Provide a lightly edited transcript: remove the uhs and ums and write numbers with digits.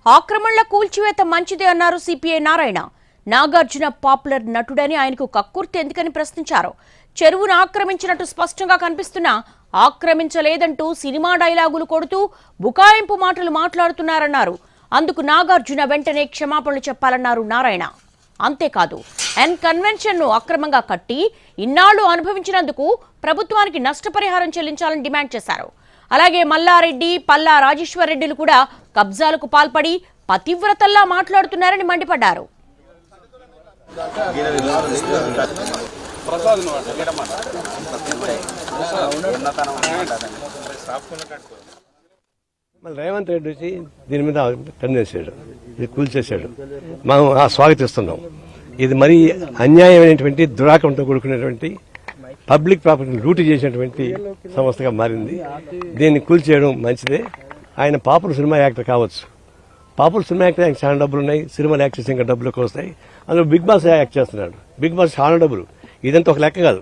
ఆక్రమణల కూల్చివేత మంచిదే అన్నారు సిపిఐ నారాయణ. నాగార్జున పాపులర్ నటుడని ఆయనకు కక్కుర్తి ఎందుకని ప్రశ్నించారు. చెరువును ఆక్రమించినట్టు స్పష్టంగా కనిపిస్తున్నా ఆక్రమించలేదంటూ సినిమా డైలాగులు కొడుతూ బుకాయింపు మాటలు మాట్లాడుతున్నారన్నారు. అందుకు నాగార్జున వెంటనే క్షమాపణలు చెప్పాలన్నారు నారాయణ. అంతేకాదు ఎన్ కన్వెన్షన్ ను అక్రమంగా కట్టి ఇన్నాళ్లు అనుభవించినందుకు ప్రభుత్వానికి నష్టపరిహారం చెల్లించాలని డిమాండ్ చేశారు. అలాగే మల్లారెడ్డి, పల్లా రాజేశ్వర్ రెడ్డిలు కూడా కబ్జాలకు పాల్పడి పతివ్రతల్లా మాట్లాడుతున్నారని మండిపడ్డారు. రేవంత్ రెడ్డి వచ్చి దీని మీద టర్నేసాడు, ఇది కూల్చేశాడు. మనం స్వాగతిస్తున్నాం. ఇది మరీ అన్యాయమైనటువంటి దురాకంతో కూడుకునేటువంటి పబ్లిక్ ప్రాపర్టీని లూటీ చేసినటువంటి సంస్థగా మారింది. దీన్ని కూల్చేయడం మంచిదే. ఆయన పాపులర్ సినిమా యాక్టర్ కావచ్చు. పాపులర్ సినిమా యాక్టర్ ఆయనకు చాలా డబ్బులు ఉన్నాయి. సినిమాలు యాక్ట్ చేసి ఇంకా డబ్బులు ఎక్కువ వస్తాయి. అందులో బిగ్ బాస్ యాక్ట్ చేస్తున్నాడు. బిగ్ బాస్ చాలా డబ్బులు. ఇదంతా ఒక లెక్క కాదు.